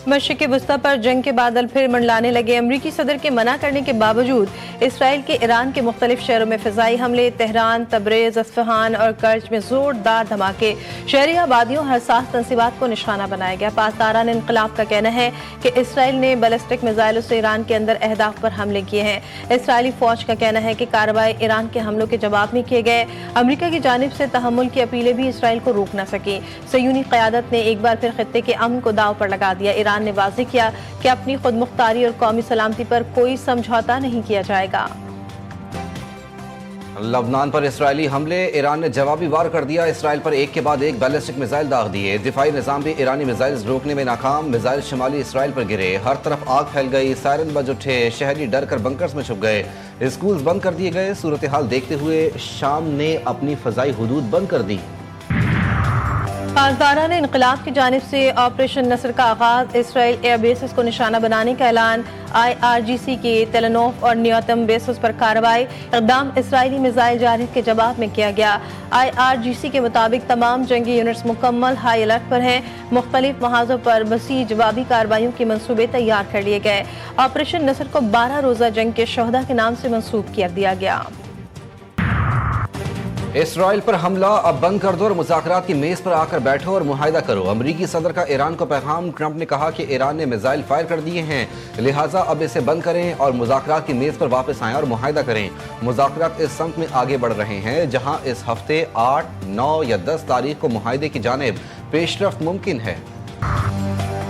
मशरिक़ वस्ता पर जंग के बादल फिर मंडलाने लगे। अमरीकी सदर के मना करने के बावजूद इसराइल के ईरान के मुख्तलिफ शहरों में फ़िज़ाई हमले, तेहरान, तबरेज़, अस्फ़हान और कर्ज में ज़ोरदार धमाके, शहरी आबादियों और हसास तंसीबात को निशाना बनाया गया। पासदारान इनक़लाब का कहना है कि इसराइल ने बैलिस्टिक मिज़ाइलों से ईरान के अंदर अहदाफ पर हमले किए हैं। इसराइली फ़ौज का कहना है कि कार्रवाई ईरान के हमलों के जवाब में किए गए। अमरीका की जानिब से तहम्मुल की अपीलें भी इसराइल को रोक न सकी। सयूनी क़यादत ने एक बार फिर खित्ते के अमन को दाव पर लगा दिया। ईरान ने वाज़ेह किया कि अपनी खुद मुख्तारी और कौमी सलामती पर कोई समझौता नहीं किया जाएगा। लबनान पर इसराइली हमले, ईरान ने जवाबी वार कर दिया। इसराइल पर एक के बाद एक बैलिस्टिक मिसाइल दाग दिए। दिफाई निज़ाम भी ईरानी मिसाइल रोकने में नाकाम। मिसाइल शुमाली इसराइल पर गिरे, हर तरफ आग फैल गई, सायरन बज उठे, शहरी डर कर बंकर्स में छुप गए, स्कूल्स बंद कर दिए गए। सूरत हाल देखते हुए शाम ने अपनी फ़ज़ाई हुदूद बंद कर दी। पासदारान इनक़लाब की जानिब से ऑपरेशन नसर का आगाज़, इसराइल एयर बेसिस को निशाना बनाने का ऐलान। IRGC के तेलनोफ और न्यूतम बेसिस पर कार्रवाई, इक़दाम इसराइली मिसाइल जारहियत के जवाब में किया गया। IRGC के मुताबिक तमाम जंगी यूनिट्स मुकम्मल हाई अलर्ट पर हैं। मुख्तलिफ महाजों पर वसी जवाबी कार्रवाइयों के मंसूबे तैयार कर लिए गए। ऑपरेशन नसर को 12 रोज़ा जंग के शोहदा के नाम से मंसूब कर दिया गया। इसराइल पर हमला, अब बंद कर दो और मुज़ाकरात की मेज़ पर आकर बैठो और मुआहिदा करो। अमरीकी सदर का ईरान को पैगाम। ट्रंप ने कहा कि ईरान ने मिसाइल फायर कर दिए हैं, लिहाजा अब इसे बंद करें और मुज़ाकरात की मेज़ पर वापस आएं और मुआहिदा करें। मुज़ाकरात इस सम्त में आगे बढ़ रहे हैं जहां इस हफ्ते 8, 9 या 10 तारीख को मुआहिदे की जानिब पेशरफ्त मुमकिन है।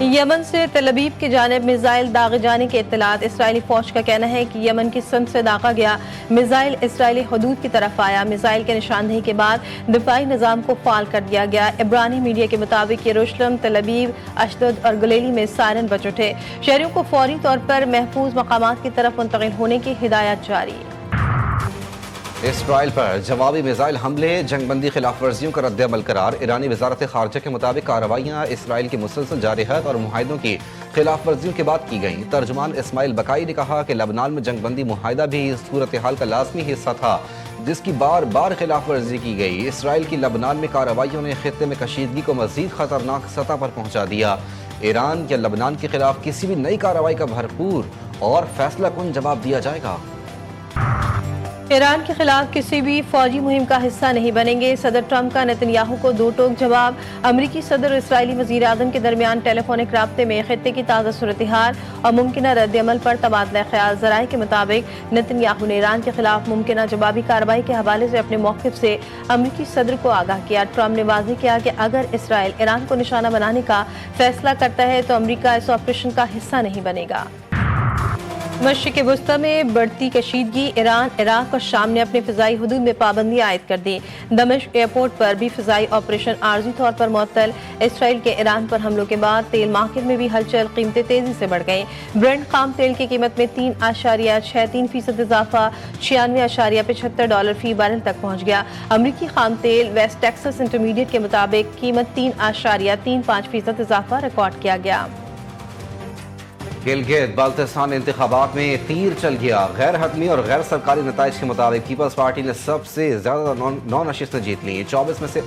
यमन से तेल अवीव की जानिब मिसाइल दागे जाने के इत्तलात। इसराइली फौज का कहना है कि यमन की सनद से दागा गया मिसाइल इसराइली हदूद की तरफ आया। मिसाइल के निशानदेही के बाद दिफाई निज़ाम को फाल कर दिया गया। इब्रानी मीडिया के मुताबिक यरूशलेम, तेल अवीव, अशदोद और गलीली में सायरन बज उठे। शहरियों को फौरी तौर पर महफूज मकामात की तरफ मुंतकिल होने की हिदायत जारी। इसराइल पर जवाबी मिसाइल हमले, जंगबंदी खिलाफ वर्जियों का रद्द-ए-अमल करार। ईरानी वजारत खारजा के मुताबिक कार्रवाइयाँ इसराइल की मुसलसल जारियत और मुआहिदों की खिलाफ वर्जियों के बाद की गईं। तर्जुमान इस्माइल बकाई ने कहा कि लबनान में जंगबंदी मुआहिदा भी सूरत हाल का लाजमी हिस्सा था जिसकी बार बार खिलाफ वर्जी की गई। इसराइल की लबनान में कार्रवाइयों ने खित्ते में कशीदगी को मजीद खतरनाक सतह पर पहुँचा दिया। ईरान या लबनान के खिलाफ किसी भी नई कार्रवाई का भरपूर और फैसला कुन जवाब दिया जाएगा। ईरान के खिलाफ किसी भी फौजी मुहिम का हिस्सा नहीं बनेंगे। सदर ट्रंप का नेतन्याहू को दो टोक जवाब। अमरीकी सदर और इसराइली वज़ीर आज़म के दरमियान टेलीफोनिक राब्ते में खित्ते की ताज़ा सूरत हाल और मुमकिन रद्द-ए-अमल पर तबादला ख्याल। ज़राए के मुताबिक नेतन्याहू ने ईरान के खिलाफ मुमकिन जवाबी कार्रवाई के हवाले से अपने मौक़िफ़ से अमरीकी सदर को आगाह किया। ट्रंप ने वाज़ेह किया कि अगर इसराइल ईरान को निशाना बनाने का फैसला करता है तो अमरीका इस ऑपरेशन का हिस्सा नहीं बनेगा। मशरिक़ वस्ता में बढ़ती कशीदगी, ईरान, इराक और शाम ने अपने फ़िज़ाई हुदूद में पाबंदी आयद कर दी। दमिश्क एयरपोर्ट पर भी फ़िज़ाई ऑपरेशन आर्जी तौर पर मुअत्तल। इसराइल के ईरान पर हमलों के बाद तेल मार्केट में भी हलचल, कीमतें तेज़ी से बढ़ गईं। ब्रेंट खाम तेल की कीमत में 3.63% इजाफा, $96.75 फ़ी बैरल तक पहुँच गया। अमरीकी खाम तेल वेस्ट टेक्सास इंटरमीडिएट के मुताबिक कीमत 3.35% इजाफा रिकॉर्ड किया गया। गिलगित बाल्टिस्तान इंतखाबात में तीर चल गया। गैर हतमी और गैर सरकारी नताइज के मुताबिक पीपल्स पार्टी ने सबसे ज़्यादा 9 नशिस्तें जीत ली। 24 में से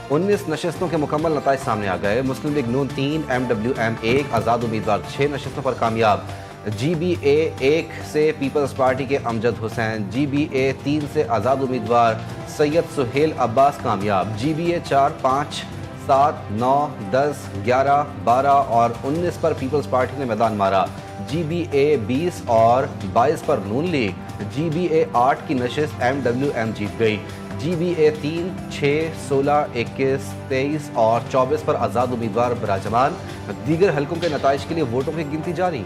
19 नशिस्तों के मुकम्मल नताइज सामने आ गए। मुस्लिम लीग नून 3, MWM 1, आज़ाद उम्मीदवार 6 नशिस्तों पर कामयाब। GBA 1 से पीपल्स पार्टी के अमजद हुसैन, GBA 3 से आज़ाद उम्मीदवार सैयद सुहेल अब्बास कामयाब। GBA 4, 5, 7, 9, 10, 11, 12 और 19 पर पीपल्स पार्टी ने मैदान मारा। GBA 20 और 22 पर नून लीग। GBA 8 की नशिस्त MWM जीत गई। GBA 3, 6, 16, 21, 23 और 24 पर आज़ाद उम्मीदवार बराजमान। दीगर हलकों के नताइज के लिए वोटों की गिनती जारी।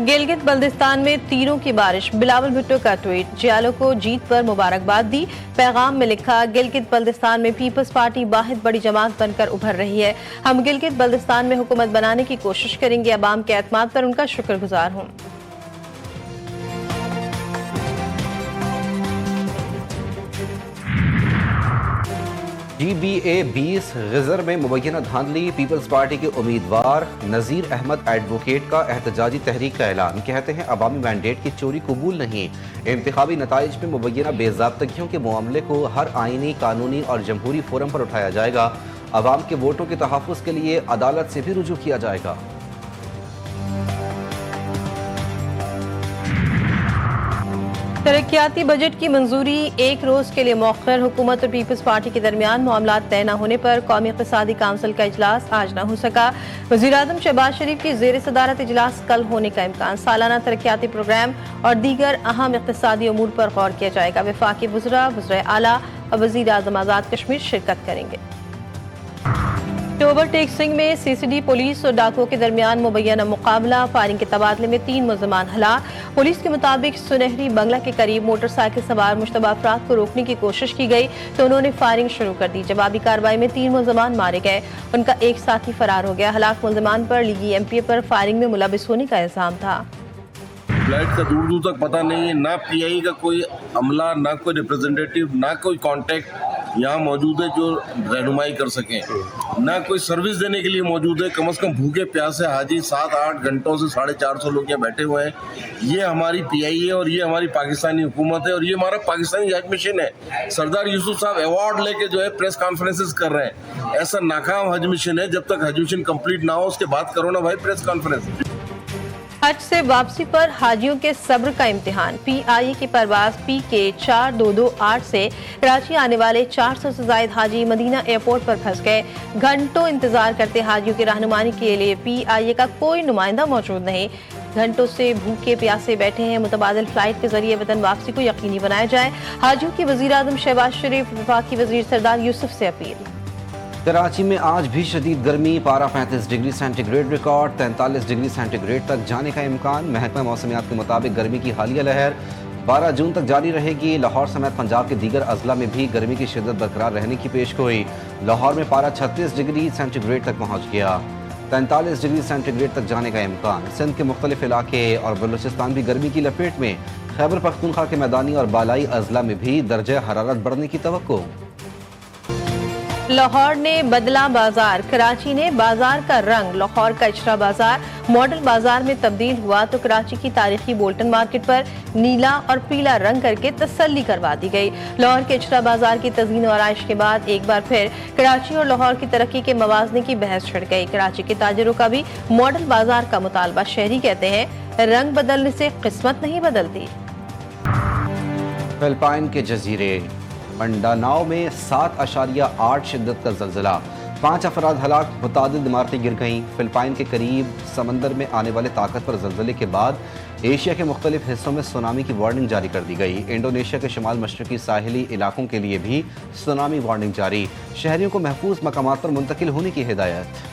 गिलगित बल्दिस्तान में तीरों की बारिश, बिलावल भुट्टो का ट्वीट। जियालो को जीत पर मुबारकबाद दी। पैगाम में लिखा, गिलगित बल्दिस्तान में पीपल्स पार्टी वाहिद बड़ी जमात बनकर उभर रही है। हम गिलगित बल्दिस्तान में हुकूमत बनाने की कोशिश करेंगे। अवाम के एतमाद पर उनका शुक्रगुजार हूँ। GBA-20 غزر میں مبینہ دھاندلی، پیپلز پارٹی کے امیدوار نذیر احمد ایڈوکیٹ کا احتجاجی تحریک کا اعلان، کہتے ہیں عوامی مینڈیٹ کی چوری قبول نہیں، انتخابی نتائج میں مبینہ بے ضابطگیوں کے معاملے کو ہر آئینی، قانونی اور جمہوری فورم پر اٹھایا جائے گا، عوام کے ووٹوں کے تحفظ کے لیے عدالت سے بھی رجوع کیا جائے گا۔ ترقیاتی بجٹ کی منظوری ایک روز کے لیے مؤخر، حکومت اور پیپلز پارٹی کے درمیان معاملات طے نہ ہونے پر قومی اقتصادی کونسل کا اجلاس آج نہ ہو سکا۔ وزیر اعظم شہباز شریف کی زیر صدارت اجلاس کل ہونے کا امکان، سالانہ ترقیاتی پروگرام اور دیگر اہم اقتصادی امور پر غور کیا جائے گا۔ وفاقی وزراء، وزرائے اعلیٰ اور وزیر اعظم آزاد کشمیر شرکت کریں گے۔ اوور ٹیکسنگ میں CCD پولیس اور ڈاکوؤں کے درمیان مبینہ مقابلہ، فائرنگ کے تبادلے میں 3 ملزمان ہلاک۔ پولیس کے مطابق سنہری بنگلہ کے قریب موٹر سائیکل سوار مشتبہ افراد کو روکنے کی کوشش کی گئی تو انہوں نے فائرنگ شروع کر دی۔ جوابی کارروائی میں 3 ملزمان مارے گئے، ان کا ایک ساتھی فرار ہو گیا۔ ہلاک ملزمان پر لیگی MP پر فائرنگ میں ملوث ہونے کا الزام تھا۔ فلائٹ کا دور دور تک پتہ نہیں ہے، نہ PI کا کوئی عملہ، نہ کوئی ریپریزنٹیٹیو، نہ کوئی کانٹیکٹ یہاں موجود ہے جو رہنمائی کر سکیں، نہ کوئی سروس دینے کے لیے موجود ہے۔ کم از کم بھوکے پیاسے حاجی 7-8 گھنٹوں سے 450 لوگ یہاں بیٹھے ہوئے ہیں۔ یہ ہماری PI ہے اور یہ ہماری پاکستانی حکومت ہے اور یہ ہمارا پاکستانی حج مشن ہے۔ سردار یوسف صاحب ایوارڈ لے کے جو ہے پریس کانفرنسز کر رہے ہیں، ایسا ناکام حج مشن ہے۔ جب تک حج مشن کمپلیٹ نہ ہو اس کے بعد کرو نا بھائی پریس کانفرنس۔ حج سے واپسی پر حاجیوں کے صبر کا امتحان، PIA کی پرواز PK 4228 سے کراچی آنے والے 400 سے زائد حاجی مدینہ ایئرپورٹ پر پھنس گئے۔ گھنٹوں انتظار کرتے حاجیوں کی رہنمائی کے لیے PIA کا کوئی نمائندہ موجود نہیں، گھنٹوں سے بھوکے پیاسے بیٹھے ہیں۔ متبادل فلائٹ کے ذریعے وطن واپسی کو یقینی بنایا جائے، حاجیوں کی وزیر اعظم شہباز شریف، وفاقی وزیر سردار یوسف سے اپیل۔ کراچی میں آج بھی شدید گرمی، پارہ 35 degree centigrade record, 43 degree centigrade تک جانے کا امکان۔ محکمہ موسمیات کے مطابق گرمی کی حالیہ لہر 12 جون تک جاری رہے گی۔ لاہور سمیت پنجاب کے دیگر اضلاع میں بھی گرمی کی شدت برقرار رہنے کی پیشگوئی۔ لاہور میں پارہ 36 ڈگری سینٹی گریڈ تک پہنچ گیا، 43 ڈگری سینٹی گریڈ تک جانے کا امکان۔ سندھ کے مختلف علاقے اور بلوچستان بھی گرمی کی لپیٹ میں، خیبر پختونخوا کے میدانی اور بالائی اضلاع میں بھی درجہ حرارت بڑھنے کی توقع۔ لاہور نے بدلا بازار، کراچی نے بازار کا رنگ۔ لاہور کا اچرا بازار ماڈل بازار میں تبدیل ہوا تو کراچی کی تاریخی بولٹن مارکیٹ پر نیلا اور پیلا رنگ کر کے تسلی کروا دی گئی۔ لاہور کے اچرا بازار کی تزئین و آرائش کے بعد ایک بار پھر کراچی اور لاہور کی ترقی کے موازنے کی بحث چھڑ گئی۔ کراچی کے تاجروں کا بھی ماڈل بازار کا مطالبہ، شہری کہتے ہیں رنگ بدلنے سے قسمت نہیں بدلتی۔ فلپائن کے جزیرے منڈاناؤ میں 7.8 شدت کا زلزلہ، 5 افراد ہلاک، متعدد عمارتیں گر گئیں۔ فلپائن کے قریب سمندر میں آنے والے طاقتور زلزلے کے بعد ایشیا کے مختلف حصوں میں سونامی کی وارننگ جاری کر دی گئی۔ انڈونیشیا کے شمال مشرقی ساحلی علاقوں کے لیے بھی سونامی وارننگ جاری، شہریوں کو محفوظ مقامات پر منتقل ہونے کی ہدایت۔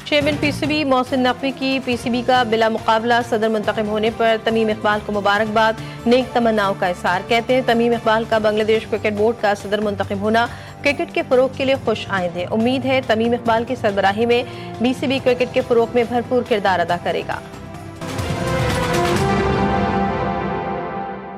چیئرمین PCB محسن نقوی کی PCB کا بلا مقابلہ صدر منتخب ہونے پر تمیم اقبال کو مبارکباد، نیک تمناؤں کا اظہار۔ کہتے ہیں تمیم اقبال کا بنگلہ دیش کرکٹ بورڈ کا صدر منتخب ہونا کرکٹ کے فروغ کے لیے خوش آئند ہے۔ امید ہے تمیم اقبال کی سربراہی میں PCB کرکٹ کے فروغ میں بھرپور کردار ادا کرے گا۔